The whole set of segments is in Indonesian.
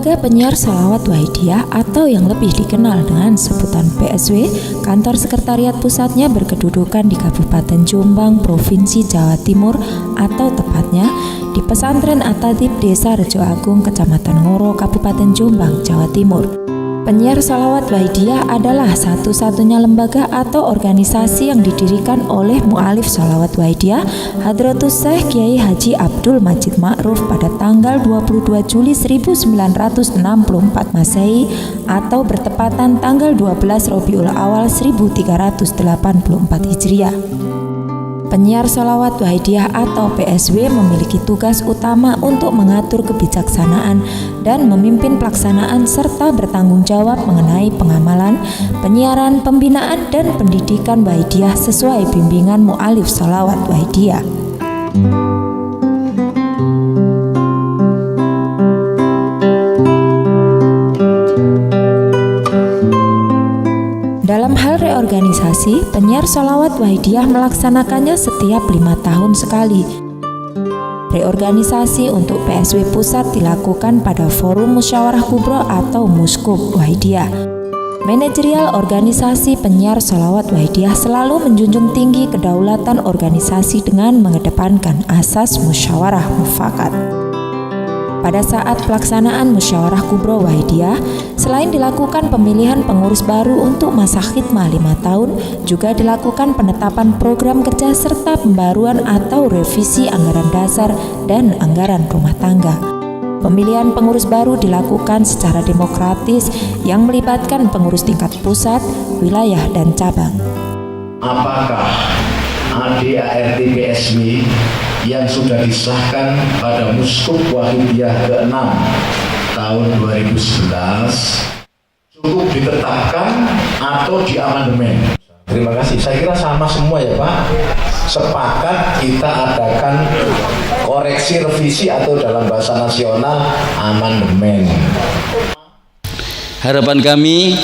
Lembaga Penyiar Sholawat Wahidiyah atau yang lebih dikenal dengan sebutan PSW, kantor sekretariat pusatnya berkedudukan di Kabupaten Jombang, Provinsi Jawa Timur, atau tepatnya di Pesantren At-Tatib Desa Rejo Agung, Kecamatan Ngoro, Kabupaten Jombang, Jawa Timur. Penyiar Sholawat Wahidiyah adalah satu-satunya lembaga atau organisasi yang didirikan oleh mu'alif Sholawat Wahidiyah Hadratus Syekh Kiai Haji Abdul Majid Ma'ruf pada tanggal 22 Juli 1964 Masehi atau bertepatan tanggal 12 Rabiul Awal 1384 Hijriah. Penyiar Sholawat Wahidiyah atau PSW memiliki tugas utama untuk mengatur kebijaksanaan dan memimpin pelaksanaan serta bertanggung jawab mengenai pengamalan, penyiaran, pembinaan, dan pendidikan Wahidiyah sesuai bimbingan mu'alif Sholawat Wahidiyah. Dalam hal reorganisasi, penyiar Sholawat Wahidiyah melaksanakannya setiap 5 tahun sekali. Reorganisasi untuk PSW Pusat dilakukan pada Forum Musyawarah Kubro atau Muskub Wahidiyah. Manajerial organisasi penyiar Sholawat Wahidiyah selalu menjunjung tinggi kedaulatan organisasi dengan mengedepankan asas musyawarah mufakat. Pada saat pelaksanaan Musyawarah Kubro Wahidiyah, selain dilakukan pemilihan pengurus baru untuk masa khidmah 5 tahun, juga dilakukan penetapan program kerja serta pembaruan atau revisi anggaran dasar dan anggaran rumah tangga. Pemilihan pengurus baru dilakukan secara demokratis yang melibatkan pengurus tingkat pusat, wilayah, dan cabang. Apakah ADART PSW yang sudah disahkan pada Muskub Wahidiyah ke-6 tahun 2011 cukup ditetapkan atau diamandemen? Terima kasih. Saya kira sama semua ya Pak. Sepakat kita adakan koreksi revisi atau dalam bahasa nasional amandemen. Harapan kami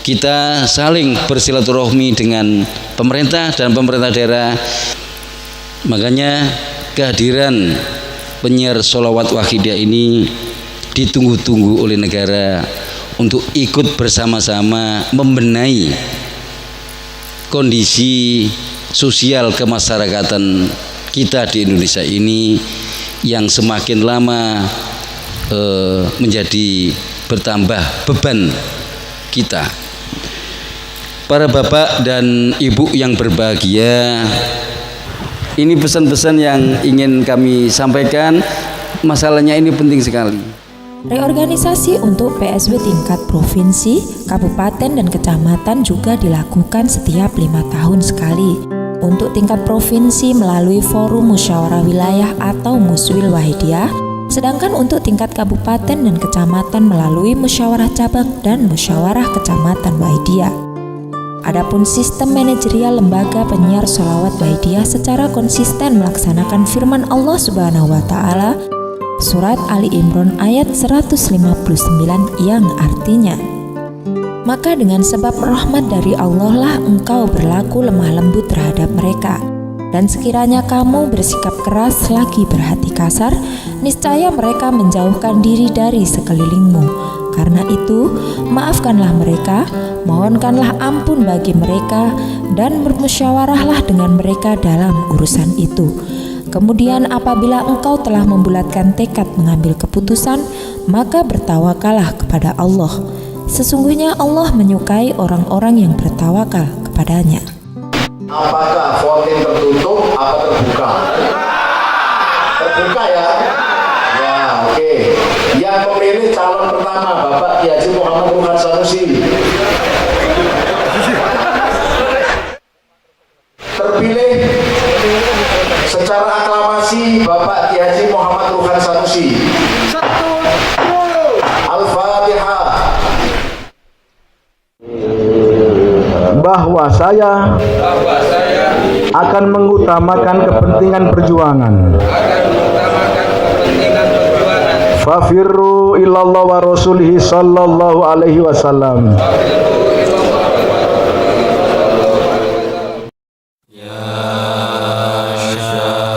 kita saling bersilaturahmi dengan pemerintah dan pemerintah daerah. Makanya kehadiran penyiar Sholawat Wahidiyah ini ditunggu-tunggu oleh negara untuk ikut bersama-sama membenahi kondisi sosial kemasyarakatan kita di Indonesia ini yang semakin lama menjadi bertambah beban kita. Para bapak dan ibu yang berbahagia, ini pesan-pesan yang ingin kami sampaikan. Masalahnya ini penting sekali. Reorganisasi untuk PSW tingkat provinsi, kabupaten, dan kecamatan juga dilakukan setiap 5 tahun sekali. Untuk tingkat provinsi melalui Forum Musyawarah Wilayah atau Muswil Wahidiyah, sedangkan untuk tingkat kabupaten dan kecamatan melalui Musyawarah Cabang dan Musyawarah Kecamatan Wahidiyah. Adapun sistem manajerial lembaga penyiar Sholawat Wahidiyah secara konsisten melaksanakan firman Allah Subhanahu wa Ta'ala Surat Ali Imran ayat 159 yang artinya, maka dengan sebab rahmat dari Allah lah engkau berlaku lemah lembut terhadap mereka, dan sekiranya kamu bersikap keras lagi berhati kasar, niscaya mereka menjauhkan diri dari sekelilingmu. Karena itu, maafkanlah mereka, mohonkanlah ampun bagi mereka, dan bermusyawarahlah dengan mereka dalam urusan itu. Kemudian apabila engkau telah membulatkan tekad mengambil keputusan, maka bertawakallah kepada Allah. Sesungguhnya Allah menyukai orang-orang yang bertawakal kepadanya. Apakah voting tertutup atau terbuka? Terbuka ya? Ya, oke. Yang memilih calon pertama Bapak Kiai Haji Muhammad Ruhan Sanusi. Terpilih secara aklamasi Bapak Kiai Haji Muhammad Ruhan Sanusi. Al-Fatihah. Bahwa saya akan mengutamakan kepentingan perjuangan. Fafirru ilallah wa rasulihi sallallahu alaihi wasallam. Ya Syafi'an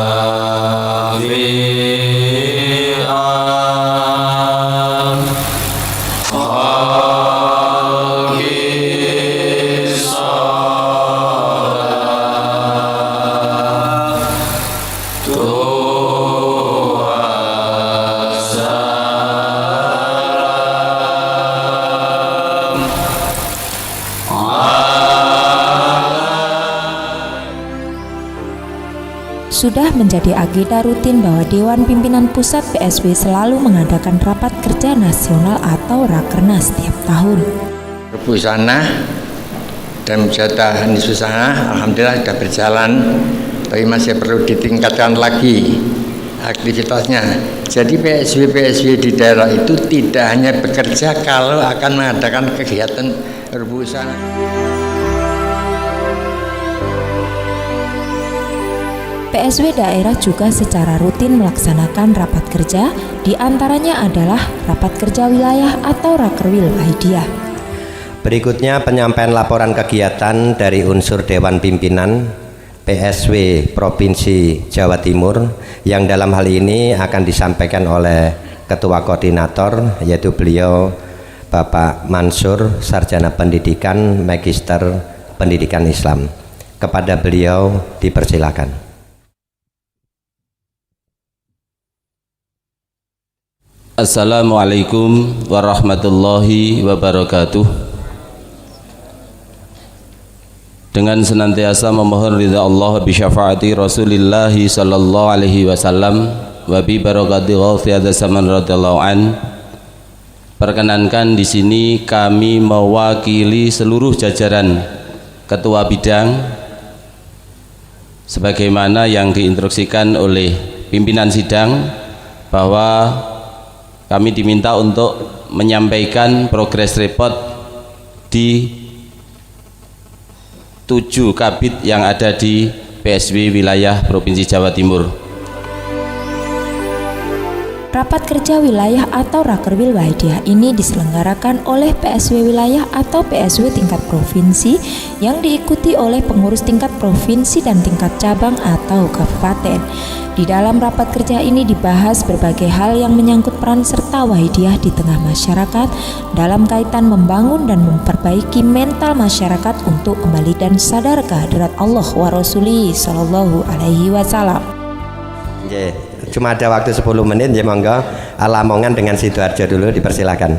Sudah menjadi agenda rutin bahwa Dewan Pimpinan Pusat PSW selalu mengadakan rapat kerja nasional atau Rakernas setiap tahun. Busana dan jatah nisbusana alhamdulillah sudah berjalan, tapi masih perlu ditingkatkan lagi aktivitasnya. Jadi PSW di daerah itu tidak hanya bekerja kalau akan mengadakan kegiatan berbusana. PSW daerah juga secara rutin melaksanakan rapat kerja, diantaranya adalah rapat kerja wilayah atau Rakerwil Wahidiyah. Berikutnya penyampaian laporan kegiatan dari unsur Dewan Pimpinan PSW Provinsi Jawa Timur yang dalam hal ini akan disampaikan oleh Ketua Koordinator, yaitu beliau Bapak Mansur, Sarjana Pendidikan, Magister Pendidikan Islam. Kepada beliau dipersilakan. Assalamualaikum warahmatullahi wabarakatuh. Dengan senantiasa memohon ridha Allah bi syafaati Rasulillah sallallahu alaihi wasallam wa bi barakati ghauthi hadza zaman radhiyallahu an. Perkenankan di sini kami mewakili seluruh jajaran ketua bidang sebagaimana yang diinstruksikan oleh pimpinan sidang bahwa kami diminta untuk menyampaikan progress report di 7 kabid yang ada di PSW wilayah Provinsi Jawa Timur. Rapat kerja wilayah atau Rakerwil Wahidiyah ini diselenggarakan oleh PSW wilayah atau PSW tingkat provinsi yang diikuti oleh pengurus tingkat provinsi dan tingkat cabang atau kabupaten. Di dalam rapat kerja ini dibahas berbagai hal yang menyangkut peran serta Wahidiyah di tengah masyarakat dalam kaitan membangun dan memperbaiki mental masyarakat untuk kembali dan sadar kehadirat Allah wa Rasulih sallallahu alaihi wasallam. Cuma ada waktu 10 menit ya, monggo Lamongan dengan Sidoarjo dulu dipersilakan.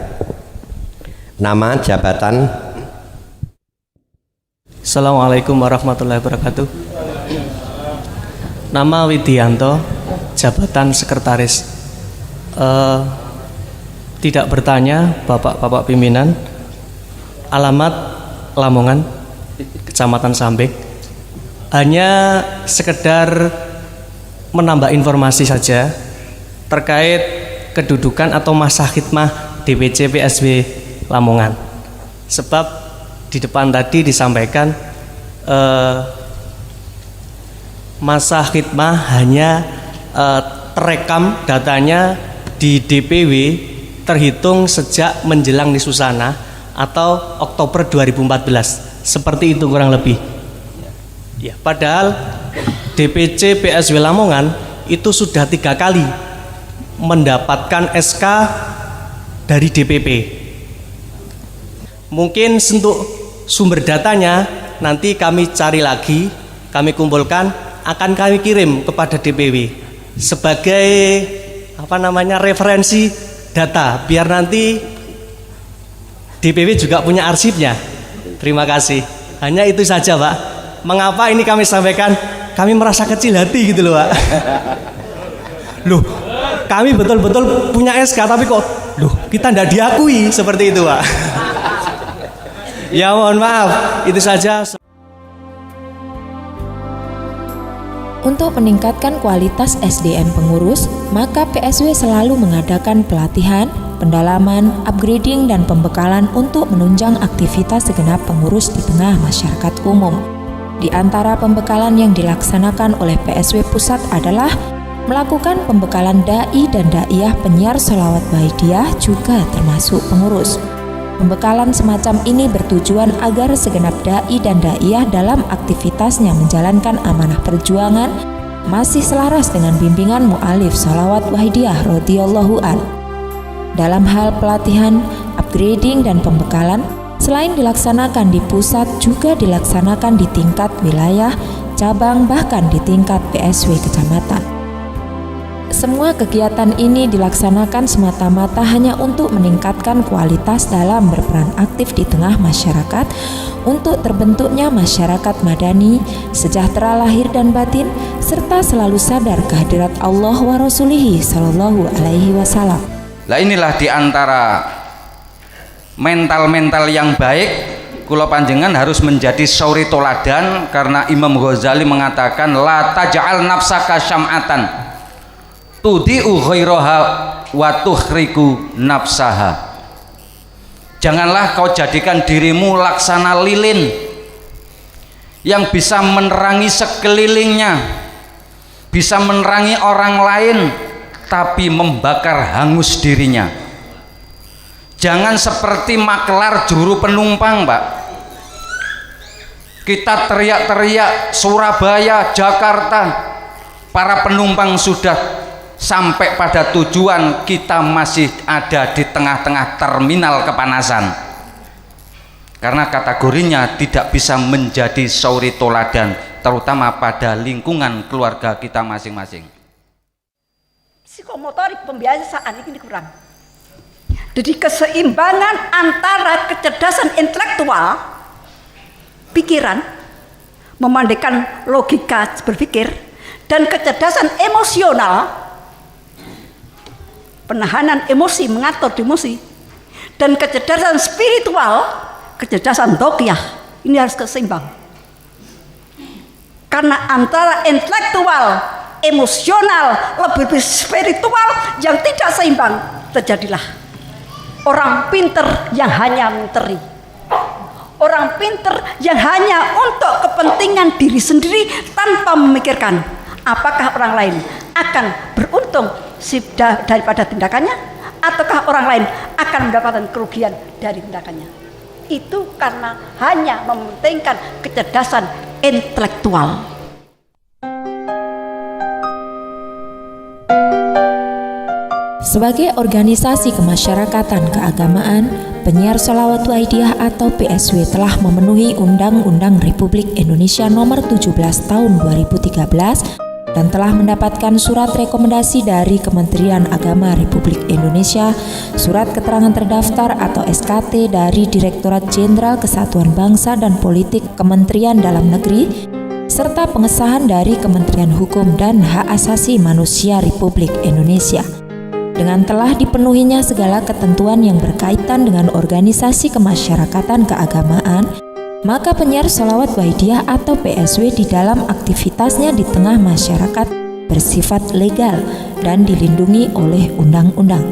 Nama, jabatan. Assalamualaikum warahmatullahi wabarakatuh. Nama Widianto, jabatan sekretaris. Tidak bertanya Bapak-bapak pimpinan. Alamat Lamongan, Kecamatan Sambek. Hanya sekedar menambah informasi saja terkait kedudukan atau masa khidmah DPC PSW Lamongan. Sebab di depan tadi disampaikan masa khidmah hanya terekam datanya di DPW terhitung sejak menjelang Nisusana atau Oktober 2014. Seperti itu kurang lebih. Ya, padahal DPC PSW Lamongan itu sudah 3 kali mendapatkan SK dari DPP. Mungkin untuk sumber datanya nanti kami cari lagi, kami kumpulkan, akan kami kirim kepada DPW sebagai referensi data, biar nanti DPW juga punya arsipnya. Terima kasih. Hanya itu saja, Pak. Mengapa ini kami sampaikan? Kami merasa kecil hati gitu loh, Pak. Loh, kami betul-betul punya SK tapi kok kita tidak diakui seperti itu, Pak. Ya mohon maaf, itu saja. Untuk meningkatkan kualitas SDM pengurus, maka PSW selalu mengadakan pelatihan, pendalaman, upgrading, dan pembekalan untuk menunjang aktivitas segenap pengurus di tengah masyarakat umum. Di antara pembekalan yang dilaksanakan oleh PSW Pusat adalah melakukan pembekalan da'i dan da'iyah penyiar sholawat Wahidiyah juga termasuk pengurus. Pembekalan semacam ini bertujuan agar segenap da'i dan da'iyah dalam aktivitasnya menjalankan amanah perjuangan masih selaras dengan bimbingan mu'alif sholawat Wahidiyah radhiyallahu an. Dalam hal pelatihan, upgrading, dan pembekalan, selain dilaksanakan di pusat juga dilaksanakan di tingkat wilayah, cabang, bahkan di tingkat PSW kecamatan. Semua kegiatan ini dilaksanakan semata-mata hanya untuk meningkatkan kualitas dalam berperan aktif di tengah masyarakat, untuk terbentuknya masyarakat madani, sejahtera lahir dan batin, serta selalu sadar kehadirat Allah wa Rasulihi Sallallahu Alaihi Wasallam. Lah inilah diantara mental-mental yang baik, kula panjenengan harus menjadi sauri toladan, karena Imam Ghazali mengatakan la taj'al nafsaka syam'atan tudi'u ghairaha wa tuhriku nafsaha. Janganlah kau jadikan dirimu laksana lilin yang bisa menerangi sekelilingnya, bisa menerangi orang lain, tapi membakar hangus dirinya. Jangan seperti maklar juru penumpang, Pak. Kita teriak-teriak Surabaya, Jakarta, para penumpang sudah sampai pada tujuan, kita masih ada di tengah-tengah terminal kepanasan, karena kategorinya tidak bisa menjadi sauri toladan, terutama pada lingkungan keluarga kita masing-masing. Psikomotorik pembiasaan ini kurang. Jadi keseimbangan antara kecerdasan intelektual, pikiran, memandaikan logika berpikir, dan kecerdasan emosional, penahanan emosi, mengatur emosi, dan kecerdasan spiritual, kecerdasan doqyah, ini harus keseimbang. Karena antara intelektual, emosional, lebih spiritual yang tidak seimbang, terjadilah orang pinter yang hanya menteri, orang pinter yang hanya untuk kepentingan diri sendiri tanpa memikirkan apakah orang lain akan beruntung daripada tindakannya, ataukah orang lain akan mendapatkan kerugian dari tindakannya. Itu karena hanya mementingkan kecerdasan intelektual. Sebagai organisasi kemasyarakatan keagamaan, Penyiar Sholawat Wahidiyah atau PSW telah memenuhi Undang-Undang Republik Indonesia Nomor 17 Tahun 2013 dan telah mendapatkan surat rekomendasi dari Kementerian Agama Republik Indonesia, surat keterangan terdaftar atau SKT dari Direktorat Jenderal Kesatuan Bangsa dan Politik Kementerian Dalam Negeri, serta pengesahan dari Kementerian Hukum dan Hak Asasi Manusia Republik Indonesia. Dengan telah dipenuhinya segala ketentuan yang berkaitan dengan organisasi kemasyarakatan keagamaan, maka Penyiar Sholawat Wahidiyah atau PSW di dalam aktivitasnya di tengah masyarakat bersifat legal dan dilindungi oleh undang-undang.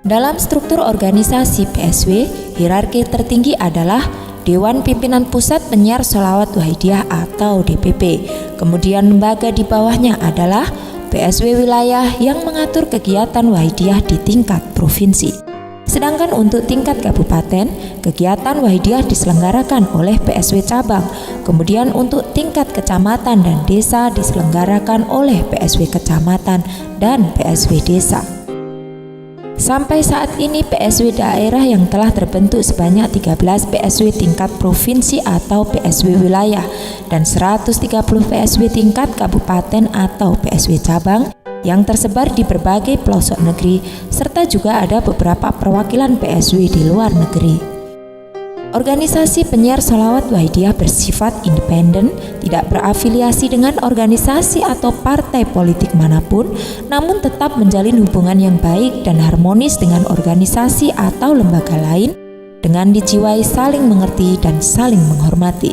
Dalam struktur organisasi PSW, hierarki tertinggi adalah Dewan Pimpinan Pusat Penyiar Sholawat Wahidiyah atau DPP. Kemudian lembaga di bawahnya adalah PSW wilayah yang mengatur kegiatan Wahidiyah di tingkat provinsi. Sedangkan untuk tingkat kabupaten, kegiatan Wahidiyah diselenggarakan oleh PSW cabang. Kemudian untuk tingkat kecamatan dan desa diselenggarakan oleh PSW kecamatan dan PSW desa. Sampai saat ini PSW daerah yang telah terbentuk sebanyak 13 PSW tingkat provinsi atau PSW wilayah dan 130 PSW tingkat kabupaten atau PSW cabang yang tersebar di berbagai pelosok negeri, serta juga ada beberapa perwakilan PSW di luar negeri. Organisasi Penyiar Sholawat Wahidiyah bersifat independen, tidak berafiliasi dengan organisasi atau partai politik manapun, namun tetap menjalin hubungan yang baik dan harmonis dengan organisasi atau lembaga lain dengan dijiwai saling mengerti dan saling menghormati.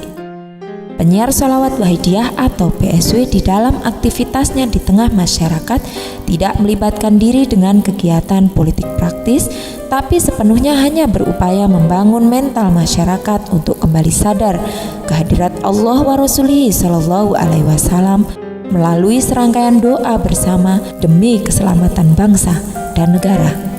Penyiar Sholawat Wahidiyah atau PSW di dalam aktivitasnya di tengah masyarakat tidak melibatkan diri dengan kegiatan politik praktis, tapi sepenuhnya hanya berupaya membangun mental masyarakat untuk kembali sadar kehadirat Allah wa Rasulihi Sallallahu Alaihi Wasallam melalui serangkaian doa bersama demi keselamatan bangsa dan negara.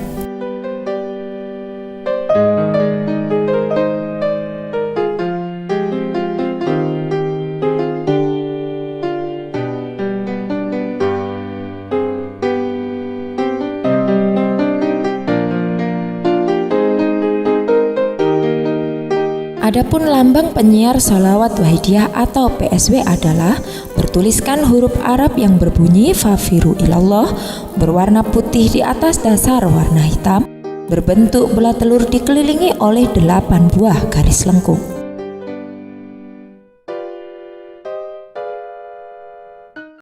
Adapun lambang penyiar sholawat wahidiyah atau PSW adalah bertuliskan huruf Arab yang berbunyi fafiru ilallah, berwarna putih di atas dasar warna hitam, berbentuk bola telur dikelilingi oleh 8 buah garis lengkung.